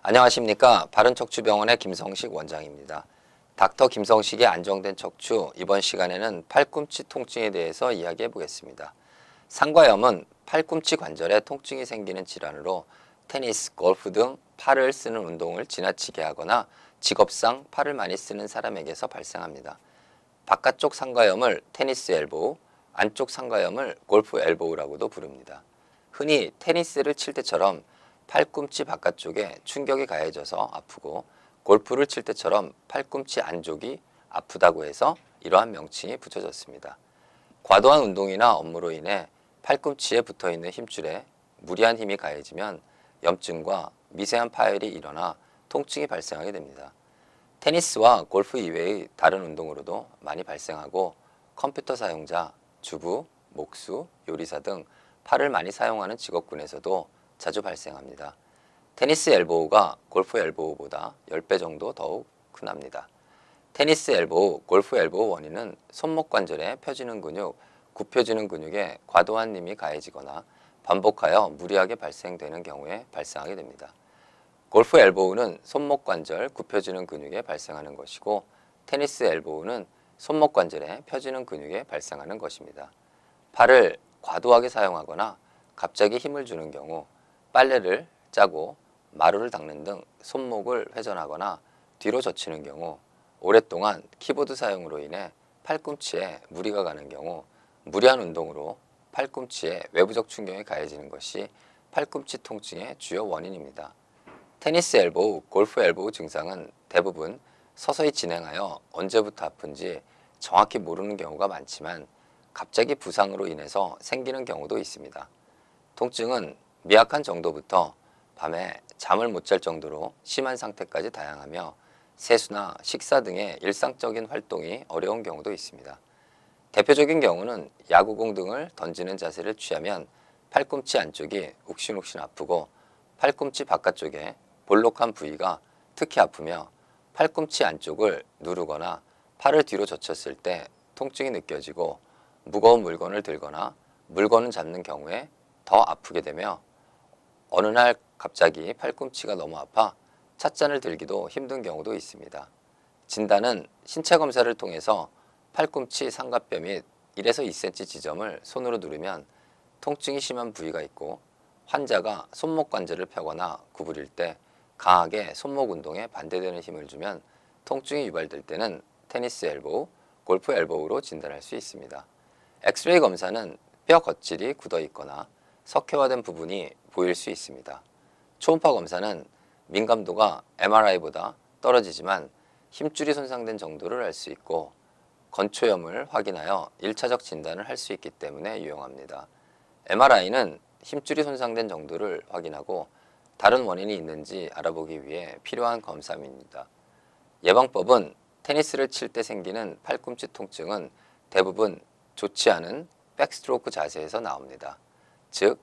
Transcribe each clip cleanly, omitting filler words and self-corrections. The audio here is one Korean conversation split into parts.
안녕하십니까. 바른척추병원의 김성식 원장입니다. 닥터 김성식의 안정된 척추, 이번 시간에는 팔꿈치 통증에 대해서 이야기해 보겠습니다. 상과염은 팔꿈치 관절에 통증이 생기는 질환으로 테니스, 골프 등 팔을 쓰는 운동을 지나치게 하거나 직업상 팔을 많이 쓰는 사람에게서 발생합니다. 바깥쪽 상과염을 테니스 엘보우, 안쪽 상과염을 골프 엘보우라고도 부릅니다. 흔히 테니스를 칠 때처럼 팔꿈치 바깥쪽에 충격이 가해져서 아프고 골프를 칠 때처럼 팔꿈치 안쪽이 아프다고 해서 이러한 명칭이 붙여졌습니다. 과도한 운동이나 업무로 인해 팔꿈치에 붙어있는 힘줄에 무리한 힘이 가해지면 염증과 미세한 파열이 일어나 통증이 발생하게 됩니다. 테니스와 골프 이외의 다른 운동으로도 많이 발생하고 컴퓨터 사용자, 주부, 목수, 요리사 등 팔을 많이 사용하는 직업군에서도 자주 발생합니다. 테니스 엘보우가 골프 엘보우보다 10배 정도 더욱 흔합니다. 테니스 엘보우, 골프 엘보우 원인은 손목 관절에 펴지는 근육, 굽혀지는 근육에 과도한 힘이 가해지거나 반복하여 무리하게 발생되는 경우에 발생하게 됩니다. 골프 엘보우는 손목 관절 굽혀지는 근육에 발생하는 것이고 테니스 엘보우는 손목 관절에 펴지는 근육에 발생하는 것입니다. 팔을 과도하게 사용하거나 갑자기 힘을 주는 경우, 빨래를 짜고 마루를 닦는 등 손목을 회전하거나 뒤로 젖히는 경우, 오랫동안 키보드 사용으로 인해 팔꿈치에 무리가 가는 경우, 무리한 운동으로 팔꿈치에 외부적 충격이 가해지는 것이 팔꿈치 통증의 주요 원인입니다. 테니스 엘보우, 골프 엘보우 증상은 대부분 서서히 진행하여 언제부터 아픈지 정확히 모르는 경우가 많지만 갑자기 부상으로 인해서 생기는 경우도 있습니다. 통증은 미약한 정도부터 밤에 잠을 못 잘 정도로 심한 상태까지 다양하며 세수나 식사 등의 일상적인 활동이 어려운 경우도 있습니다. 대표적인 경우는 야구공 등을 던지는 자세를 취하면 팔꿈치 안쪽이 욱신욱신 아프고 팔꿈치 바깥쪽에 볼록한 부위가 특히 아프며 팔꿈치 안쪽을 누르거나 팔을 뒤로 젖혔을 때 통증이 느껴지고 무거운 물건을 들거나 물건을 잡는 경우에 더 아프게 되며 어느 날 갑자기 팔꿈치가 너무 아파 찻잔을 들기도 힘든 경우도 있습니다. 진단은 신체 검사를 통해서 팔꿈치 삼각뼈 및 1에서 2cm 지점을 손으로 누르면 통증이 심한 부위가 있고 환자가 손목 관절을 펴거나 구부릴 때 강하게 손목 운동에 반대되는 힘을 주면 통증이 유발될 때는 테니스 엘보우, 골프 엘보우로 진단할 수 있습니다. 엑스레이 검사는 뼈 겉질이 굳어 있거나 석회화된 부분이 보일 수 있습니다. 초음파 검사는 민감도가 MRI보다 떨어지지만 힘줄이 손상된 정도를 알 수 있고 건초염을 확인하여 1차적 진단을 할 수 있기 때문에 유용합니다. MRI는 힘줄이 손상된 정도를 확인하고 다른 원인이 있는지 알아보기 위해 필요한 검사입니다. 예방법은 테니스를 칠 때 생기는 팔꿈치 통증은 대부분 좋지 않은 백스트로크 자세에서 나옵니다. 즉,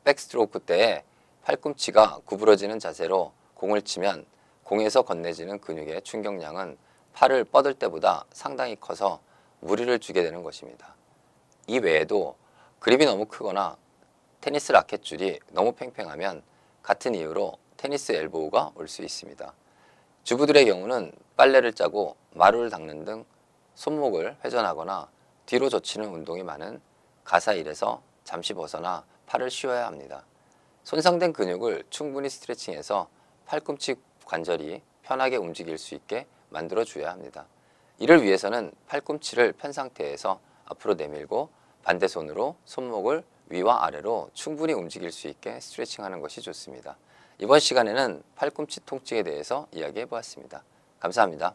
백스트로크 때에 팔꿈치가 구부러지는 자세로 공을 치면 공에서 건네지는 근육의 충격량은 팔을 뻗을 때보다 상당히 커서 무리를 주게 되는 것입니다. 이 외에도 그립이 너무 크거나 테니스 라켓 줄이 너무 팽팽하면 같은 이유로 테니스 엘보우가 올 수 있습니다. 주부들의 경우는 빨래를 짜고 마루를 닦는 등 손목을 회전하거나 뒤로 젖히는 운동이 많은 가사 일에서 잠시 벗어나 팔을 쉬어야 합니다. 손상된 근육을 충분히 스트레칭해서 팔꿈치 관절이 편하게 움직일 수 있게 만들어 줘야 합니다. 이를 위해서는 팔꿈치를 편 상태에서 앞으로 내밀고 반대 손으로 손목을 위와 아래로 충분히 움직일 수 있게 스트레칭하는 것이 좋습니다. 이번 시간에는 팔꿈치 통증에 대해서 이야기해 보았습니다. 감사합니다.